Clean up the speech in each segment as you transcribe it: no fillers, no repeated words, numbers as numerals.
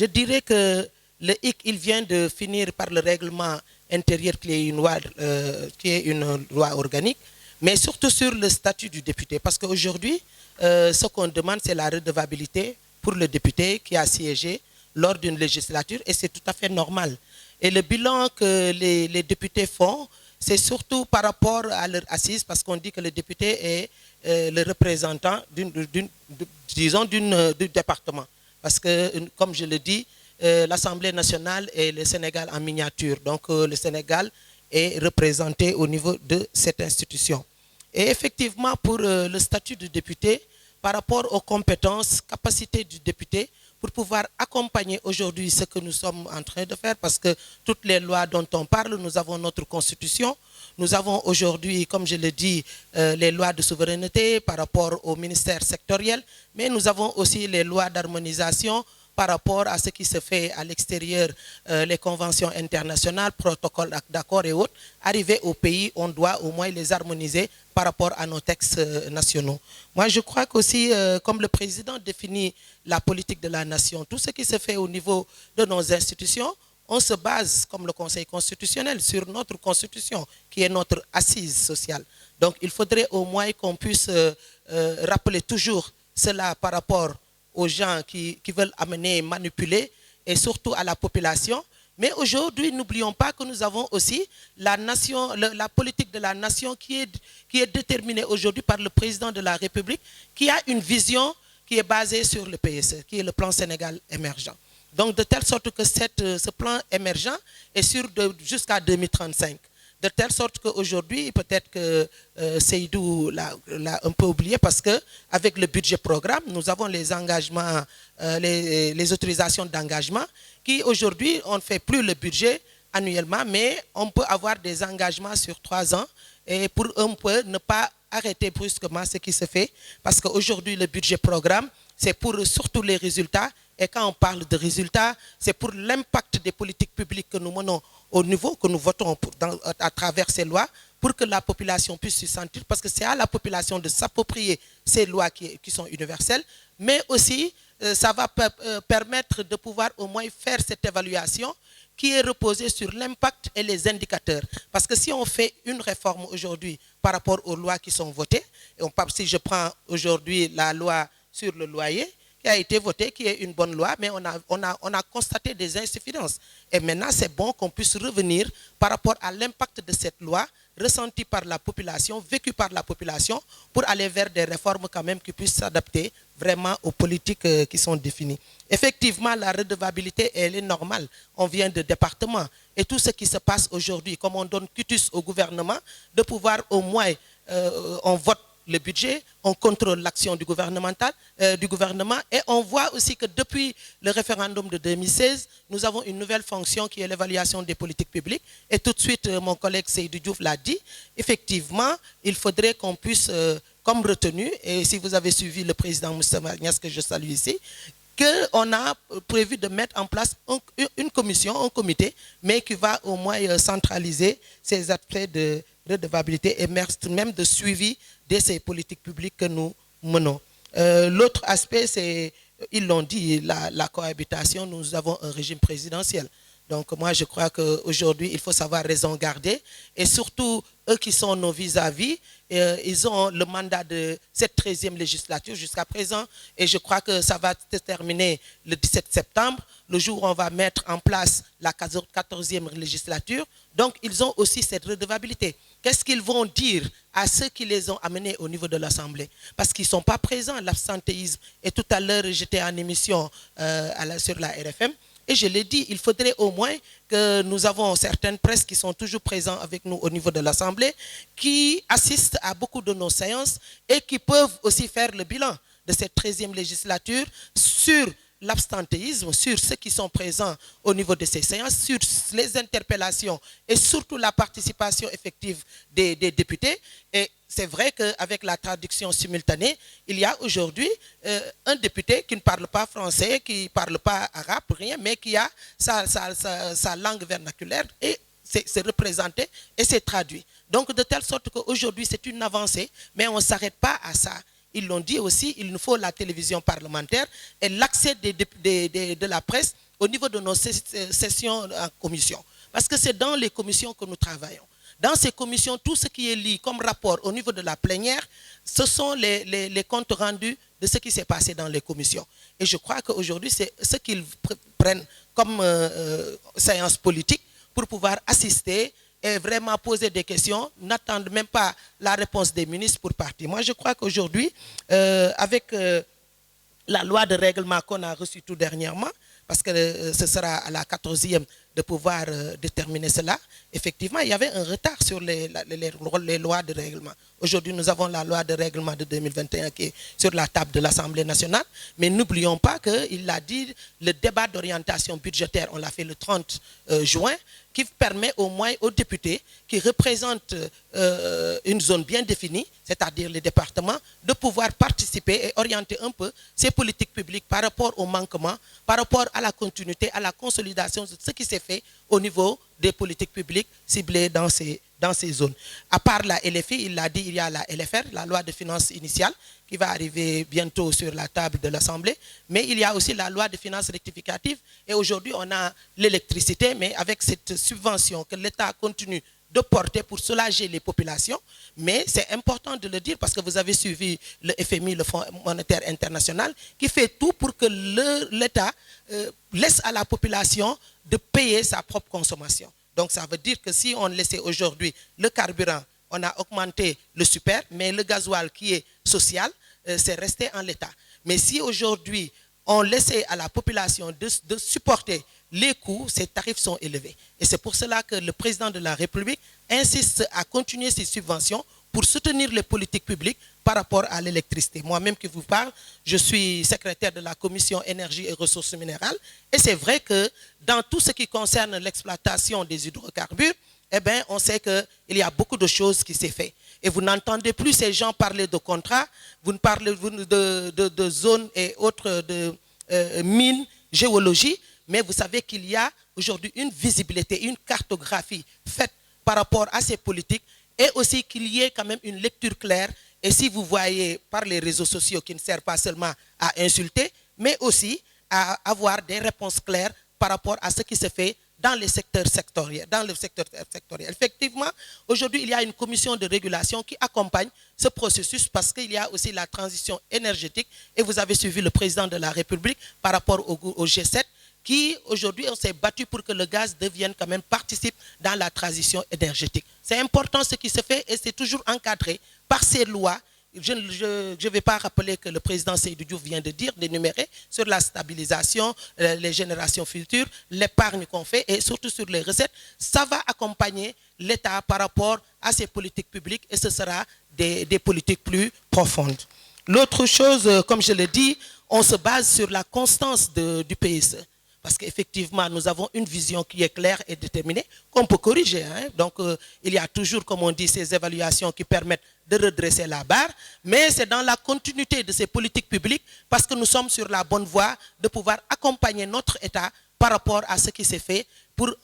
Je dirais que le hic, il vient de finir par le règlement intérieur qui est une loi organique, mais surtout sur le statut du député. Parce qu'aujourd'hui, ce qu'on demande, c'est la redevabilité pour le député qui a siégé lors d'une législature, et c'est tout à fait normal. Et le bilan que les députés font, c'est surtout par rapport à leur assise, parce qu'on dit que le député est le représentant du département. Parce que, comme je le dis, l'Assemblée nationale est le Sénégal en miniature. Donc, le Sénégal est représenté au niveau de cette institution. Et effectivement, pour le statut du député, par rapport aux compétences, capacités du député, pour pouvoir accompagner aujourd'hui ce que nous sommes en train de faire, parce que toutes les lois dont on parle, nous avons notre constitution, nous avons aujourd'hui, comme je le dis, les lois de souveraineté par rapport au ministère sectoriel, mais nous avons aussi les lois d'harmonisation par rapport à ce qui se fait à l'extérieur, les conventions internationales, protocoles d'accords et autres. Arrivé au pays, on doit au moins les harmoniser par rapport à nos textes nationaux. Moi, je crois qu'aussi, comme le président définit la politique de la nation, tout ce qui se fait au niveau de nos institutions, on se base, comme le Conseil constitutionnel, sur notre constitution, qui est notre assise sociale. Donc, il faudrait au moins qu'on puisse rappeler toujours cela par rapport aux gens qui veulent amener, manipuler, et surtout à la population. Mais aujourd'hui, n'oublions pas que nous avons aussi la nation, la politique de la nation qui est déterminée aujourd'hui par le président de la République, qui a une vision qui est basée sur le PSE, qui est le plan Sénégal émergent. Donc, de telle sorte que ce plan émergent est sur jusqu'à 2035. De telle sorte qu'aujourd'hui, peut-être que Seydou l'a un peu oublié, parce qu'avec le budget programme, nous avons les engagements, les autorisations d'engagement, qui aujourd'hui, on ne fait plus le budget annuellement, mais on peut avoir des engagements sur 3 ans, et pour un peu ne pas arrêter brusquement ce qui se fait, parce qu'aujourd'hui, le budget programme, c'est pour surtout les résultats. Et quand on parle de résultats, c'est pour l'impact des politiques publiques que nous menons au niveau, que nous votons à travers ces lois, pour que la population puisse se sentir, parce que c'est à la population de s'approprier ces lois qui sont universelles, mais aussi ça va permettre de pouvoir au moins faire cette évaluation qui est reposée sur l'impact et les indicateurs. Parce que si on fait une réforme aujourd'hui par rapport aux lois qui sont votées, et si je prends aujourd'hui la loi sur le loyer, qui a été votée, qui est une bonne loi, mais on a constaté des insuffisances. Et maintenant, c'est bon qu'on puisse revenir par rapport à l'impact de cette loi, ressenti par la population, vécu par la population, pour aller vers des réformes quand même qui puissent s'adapter vraiment aux politiques qui sont définies. Effectivement, la redevabilité, elle est normale. On vient de département. Et tout ce qui se passe aujourd'hui, comme on donne cutus au gouvernement, de pouvoir au moins, on vote le budget, on contrôle l'action du gouvernement et on voit aussi que depuis le référendum de 2016, nous avons une nouvelle fonction qui est l'évaluation des politiques publiques. Et tout de suite, mon collègue Seydou Diouf l'a dit, effectivement, il faudrait qu'on puisse, comme retenu, et si vous avez suivi le président Moustapha Niasse, que je salue ici, qu'on a prévu de mettre en place une commission, un comité, mais qui va au moins centraliser ces aspects de redevabilité et même de suivi de ces politiques publiques que nous menons. L'autre aspect, c'est, ils l'ont dit, la cohabitation, nous avons un régime présidentiel. Donc moi, je crois qu'aujourd'hui, il faut savoir raison garder. Et surtout, eux qui sont nos vis-à-vis, ils ont le mandat de cette 13e législature jusqu'à présent. Et je crois que ça va se terminer le 17 septembre, le jour où on va mettre en place la 14e législature. Donc, ils ont aussi cette redevabilité. Qu'est-ce qu'ils vont dire à ceux qui les ont amenés au niveau de l'Assemblée? Parce qu'ils ne sont pas présents, l'absentéisme. Et tout à l'heure, j'étais en émission sur la RFM. Et je l'ai dit, il faudrait au moins que nous avons certaines presses qui sont toujours présentes avec nous au niveau de l'Assemblée, qui assistent à beaucoup de nos séances et qui peuvent aussi faire le bilan de cette 13e législature sur l'abstentéisme, sur ceux qui sont présents au niveau de ces séances, sur les interpellations et surtout la participation effective des députés. Et c'est vrai qu'avec la traduction simultanée, il y a aujourd'hui un député qui ne parle pas français, qui ne parle pas arabe, rien, mais qui a sa langue vernaculaire et c'est représenté et c'est traduit. Donc de telle sorte qu'aujourd'hui c'est une avancée, mais on ne s'arrête pas à ça. Ils l'ont dit aussi, il nous faut la télévision parlementaire et l'accès de la presse au niveau de nos sessions en commission. Parce que c'est dans les commissions que nous travaillons. Dans ces commissions, tout ce qui est lié comme rapport au niveau de la plénière, ce sont les comptes rendus de ce qui s'est passé dans les commissions. Et je crois qu'aujourd'hui, c'est ce qu'ils prennent comme séance politique pour pouvoir assister et vraiment poser des questions, n'attendent même pas la réponse des ministres pour partir. Moi, je crois qu'aujourd'hui, avec la loi de règlement qu'on a reçue tout dernièrement, parce que ce sera à la 14e de pouvoir déterminer cela, effectivement, il y avait un retard sur les lois de règlement. Aujourd'hui, nous avons la loi de règlement de 2021 qui est sur la table de l'Assemblée nationale, mais n'oublions pas qu'il l'a dit, le débat d'orientation budgétaire, on l'a fait le 30 juin, qui permet au moins aux députés qui représentent une zone bien définie, c'est-à-dire les départements, de pouvoir participer et orienter un peu ces politiques publiques par rapport aux manquements, par rapport à la continuité, à la consolidation de ce qui s'est fait au niveau des politiques publiques ciblées dans ces zones. À part la LFI, il l'a dit, il y a la LFR, la loi de finances initiale, qui va arriver bientôt sur la table de l'Assemblée, mais il y a aussi la loi de finances rectificative, et aujourd'hui on a l'électricité, mais avec cette subvention que l'État continue de porter pour soulager les populations, mais c'est important de le dire parce que vous avez suivi le FMI, le Fonds monétaire international, qui fait tout pour que l'État laisse à la population de payer sa propre consommation. Donc ça veut dire que si on laissait aujourd'hui le carburant, on a augmenté le super, mais le gasoil qui est social, c'est resté en l'état. Mais si aujourd'hui on laissait à la population de supporter les coûts, ces tarifs sont élevés. Et c'est pour cela que le président de la République insiste à continuer ces subventions pour soutenir les politiques publiques par rapport à l'électricité. Moi-même qui vous parle, je suis secrétaire de la commission énergie et ressources minérales. Et c'est vrai que dans tout ce qui concerne l'exploitation des hydrocarbures, eh bien, on sait qu'il y a beaucoup de choses qui s'est fait. Et vous n'entendez plus ces gens parler de contrats, vous ne parlez de zones et autres de mines, géologie, mais vous savez qu'il y a aujourd'hui une visibilité, une cartographie faite par rapport à ces politiques et aussi qu'il y ait quand même une lecture claire. Et si vous voyez par les réseaux sociaux qui ne servent pas seulement à insulter, mais aussi à avoir des réponses claires par rapport à ce qui se fait dans les secteurs sectoriels, Effectivement, aujourd'hui, il y a une commission de régulation qui accompagne ce processus parce qu'il y a aussi la transition énergétique et vous avez suivi le président de la République par rapport au G7 qui, aujourd'hui, on s'est battu pour que le gaz devienne quand même, participe dans la transition énergétique. C'est important ce qui se fait et c'est toujours encadré par ces lois. Je ne vais pas rappeler que le président Seydou Diouf vient de dire, d'énumérer sur la stabilisation, les générations futures, l'épargne qu'on fait et surtout sur les recettes. Ça va accompagner l'État par rapport à ces politiques publiques et ce sera des politiques plus profondes. L'autre chose, comme je l'ai dit, on se base sur la constance du PSE. Parce qu'effectivement, nous avons une vision qui est claire et déterminée, qu'on peut corriger. Hein. Donc, il y a toujours, comme on dit, ces évaluations qui permettent de redresser la barre, mais c'est dans la continuité de ces politiques publiques, parce que nous sommes sur la bonne voie de pouvoir accompagner notre État par rapport à ce qui s'est fait pour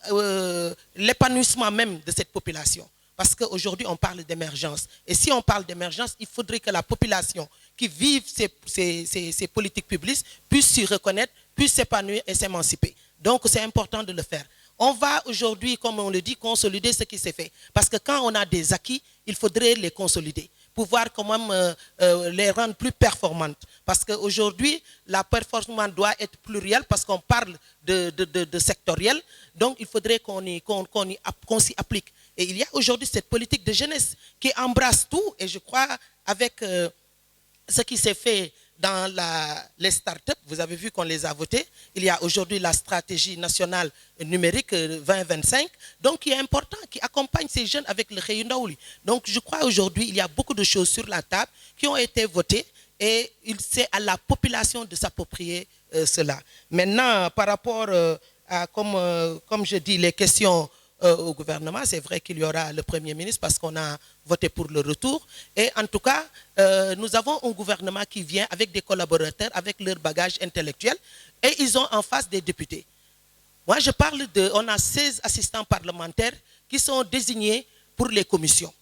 l'épanouissement même de cette population. Parce qu'aujourd'hui, on parle d'émergence. Et si on parle d'émergence, il faudrait que la population qui vive ces politiques publiques puisse s'y reconnaître, puisse s'épanouir et s'émanciper. Donc, c'est important de le faire. On va aujourd'hui, comme on le dit, consolider ce qui s'est fait. Parce que quand on a des acquis, il faudrait les consolider, pouvoir quand même les rendre plus performantes. Parce qu'aujourd'hui, la performance doit être plurielle parce qu'on parle de sectoriel. Donc, il faudrait qu'on s'y applique. Et il y a aujourd'hui cette politique de jeunesse qui embrasse tout. Et je crois, avec ce qui s'est fait dans les startups, vous avez vu qu'on les a votés. Il y a aujourd'hui la stratégie nationale numérique 2025, donc qui est important, qui accompagne ces jeunes avec le Réunaouli. Donc je crois aujourd'hui il y a beaucoup de choses sur la table qui ont été votées et c'est à la population de s'approprier cela. Maintenant, par rapport à, comme je dis, les questions au gouvernement, c'est vrai qu'il y aura le Premier ministre parce qu'on a voté pour le retour. Et en tout cas, nous avons un gouvernement qui vient avec des collaborateurs, avec leur bagage intellectuel, et ils ont en face des députés. Moi, je parle on a 16 assistants parlementaires qui sont désignés pour les commissions.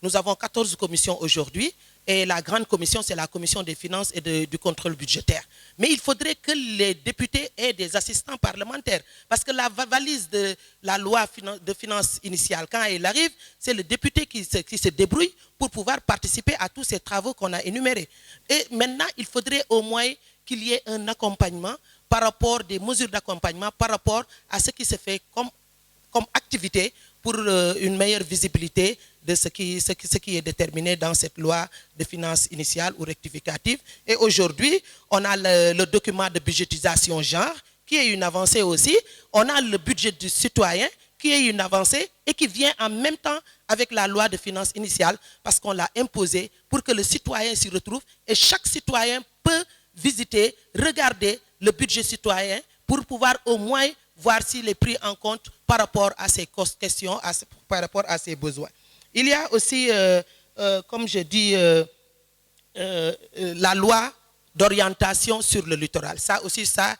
Nous avons 14 commissions aujourd'hui et la grande commission, c'est la commission des finances et du contrôle budgétaire. Mais il faudrait que les députés aient des assistants parlementaires parce que la valise de la loi de finances initiale, quand elle arrive, c'est le député qui se débrouille pour pouvoir participer à tous ces travaux qu'on a énumérés. Et maintenant, il faudrait au moins qu'il y ait un accompagnement par rapport, des mesures d'accompagnement par rapport à ce qui se fait comme activité pour une meilleure visibilité de ce qui est déterminé dans cette loi de finances initiale ou rectificative. Et aujourd'hui, on a le document de budgétisation genre, qui est une avancée aussi. On a le budget du citoyen, qui est une avancée et qui vient en même temps avec la loi de finances initiale, parce qu'on l'a imposé pour que le citoyen s'y retrouve. Et chaque citoyen peut visiter, regarder le budget citoyen pour pouvoir au moins voir s'il est pris en compte par rapport à ces questions, par rapport à ses besoins. Il y a aussi, comme je dis, la loi d'orientation sur le littoral. Ça aussi, ça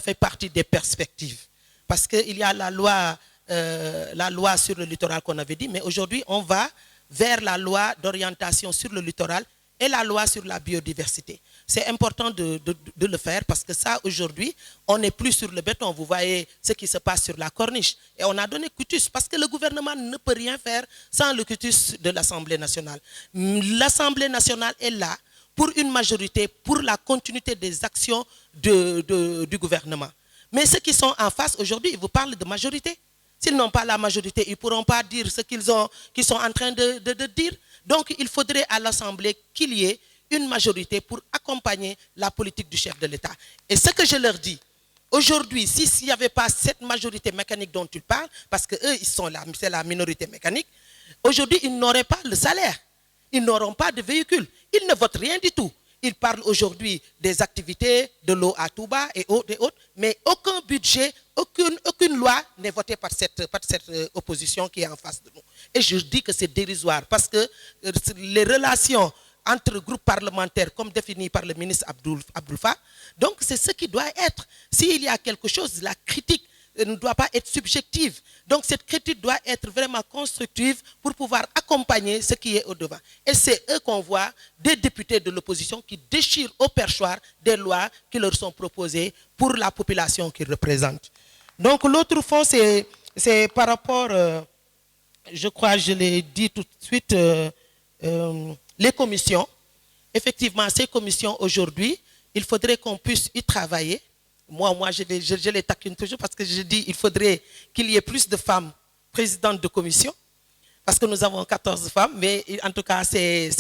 fait partie des perspectives. Parce qu'il y a la loi sur le littoral qu'on avait dit, mais aujourd'hui, on va vers la loi d'orientation sur le littoral et la loi sur la biodiversité. C'est important de le faire parce que ça, aujourd'hui, on n'est plus sur le béton. Vous voyez ce qui se passe sur la corniche. Et on a donné cutus parce que le gouvernement ne peut rien faire sans le cutus de l'Assemblée nationale. L'Assemblée nationale est là pour une majorité, pour la continuité des actions du gouvernement. Mais ceux qui sont en face aujourd'hui, ils vous parlent de majorité. S'ils n'ont pas la majorité, ils ne pourront pas dire ce qu'ils sont en train de dire. Donc, il faudrait à l'Assemblée qu'il y ait une majorité pour accompagner la politique du chef de l'État. Et ce que je leur dis, aujourd'hui, s'il n'y avait pas cette majorité mécanique dont tu parles, parce qu'eux, c'est la minorité mécanique, aujourd'hui, ils n'auraient pas le salaire, ils n'auront pas de véhicule, ils ne votent rien du tout. Ils parlent aujourd'hui des activités, de l'eau à Touba et autres, mais aucun budget, aucune loi n'est votée par cette opposition qui est en face de nous. Et je dis que c'est dérisoire parce que les relations entre groupes parlementaires, comme défini par le ministre Abdoul Fattah, donc c'est ce qui doit être. S'il y a quelque chose, la critique ne doit pas être subjective. Donc cette critique doit être vraiment constructive pour pouvoir accompagner ce qui est au-devant. Et c'est eux qu'on voit, des députés de l'opposition qui déchirent au perchoir des lois qui leur sont proposées pour la population qu'ils représentent. Donc l'autre fond, c'est par rapport, je crois, je l'ai dit tout de suite, les commissions. Effectivement, ces commissions aujourd'hui, il faudrait qu'on puisse y travailler. Moi je les taquine toujours parce que je dis qu'il faudrait qu'il y ait plus de femmes présidentes de commission, parce que nous avons 14 femmes, mais en tout cas, c'est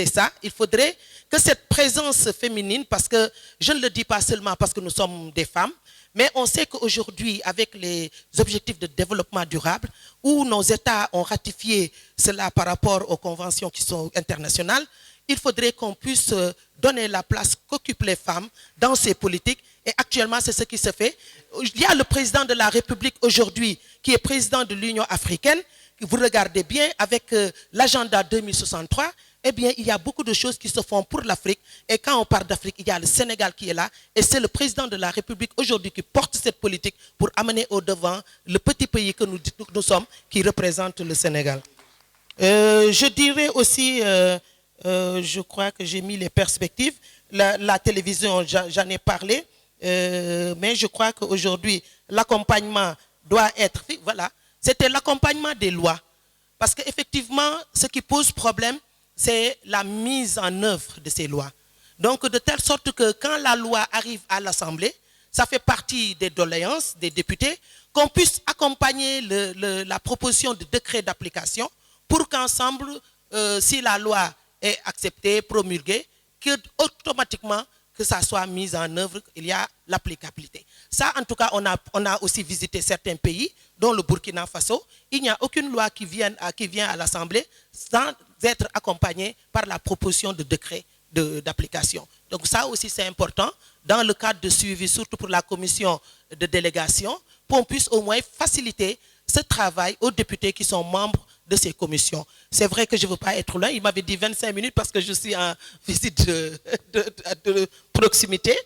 ça. Il faudrait que cette présence féminine, parce que je ne le dis pas seulement parce que nous sommes des femmes, mais on sait qu'aujourd'hui, avec les objectifs de développement durable, où nos États ont ratifié cela par rapport aux conventions qui sont internationales, il faudrait qu'on puisse donner la place qu'occupent les femmes dans ces politiques. Et actuellement, c'est ce qui se fait. Il y a le président de la République aujourd'hui qui est président de l'Union africaine. Vous regardez bien avec l'agenda 2063, eh bien, il y a beaucoup de choses qui se font pour l'Afrique. Et quand on parle d'Afrique, il y a le Sénégal qui est là. Et c'est le président de la République aujourd'hui qui porte cette politique pour amener au devant le petit pays que nous sommes, qui représente le Sénégal. Je dirais aussi, je crois que j'ai mis les perspectives. La télévision, j'en ai parlé. Mais je crois qu'aujourd'hui, l'accompagnement doit être fait. Voilà, c'était l'accompagnement des lois. Parce qu'effectivement, ce qui pose problème, c'est la mise en œuvre de ces lois. Donc, de telle sorte que quand la loi arrive à l'Assemblée, ça fait partie des doléances des députés, qu'on puisse accompagner la proposition de décret d'application pour qu'ensemble, si la loi est acceptée, promulguée, que automatiquement, que ça soit mis en œuvre, il y a l'applicabilité. Ça, en tout cas, on a aussi visité certains pays, dont le Burkina Faso. Il n'y a aucune loi qui vient à l'Assemblée sans être accompagnée par la proposition de décret d'application. Donc ça aussi, c'est important, dans le cadre de suivi, surtout pour la commission de délégation, pour qu'on puisse au moins faciliter ce travail aux députés qui sont membres de ces commissions. C'est vrai que je ne veux pas être loin. Il m'avait dit 25 minutes parce que je suis en visite de proximité.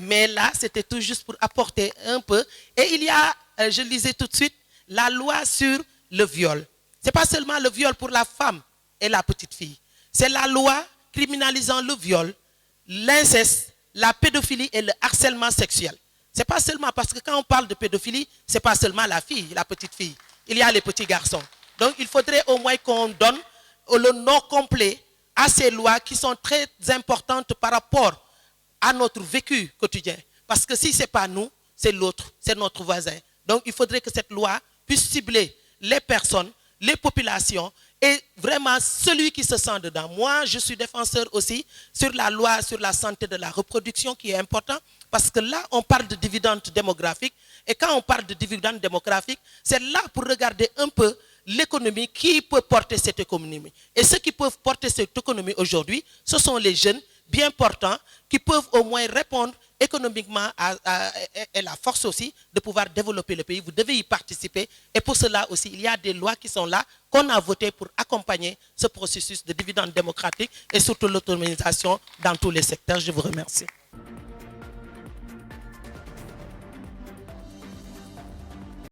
Mais là, c'était tout juste pour apporter un peu. Et il y a, je lisais tout de suite, la loi sur le viol. Ce n'est pas seulement le viol pour la femme, et la petite fille. C'est la loi criminalisant le viol, l'inceste, la pédophilie et le harcèlement sexuel. C'est pas seulement parce que quand on parle de pédophilie, c'est pas seulement la fille, la petite fille. Il y a les petits garçons. Donc il faudrait au moins qu'on donne le nom complet à ces lois qui sont très importantes par rapport à notre vécu quotidien. Parce que si ce n'est pas nous, c'est l'autre, c'est notre voisin. Donc il faudrait que cette loi puisse cibler les personnes, les populations et vraiment celui qui se sent dedans. Moi, je suis défenseur aussi sur la loi sur la santé de la reproduction qui est important parce que là, on parle de dividendes démographiques et quand on parle de dividendes démographiques, c'est là pour regarder un peu l'économie, qui peut porter cette économie. Et ceux qui peuvent porter cette économie aujourd'hui, ce sont les jeunes bien portants qui peuvent au moins répondre économiquement et la force aussi de pouvoir développer le pays. Vous devez y participer et pour cela aussi, il y a des lois qui sont là, qu'on a votées pour accompagner ce processus de dividende démocratique et surtout l'autonomisation dans tous les secteurs. Je vous remercie.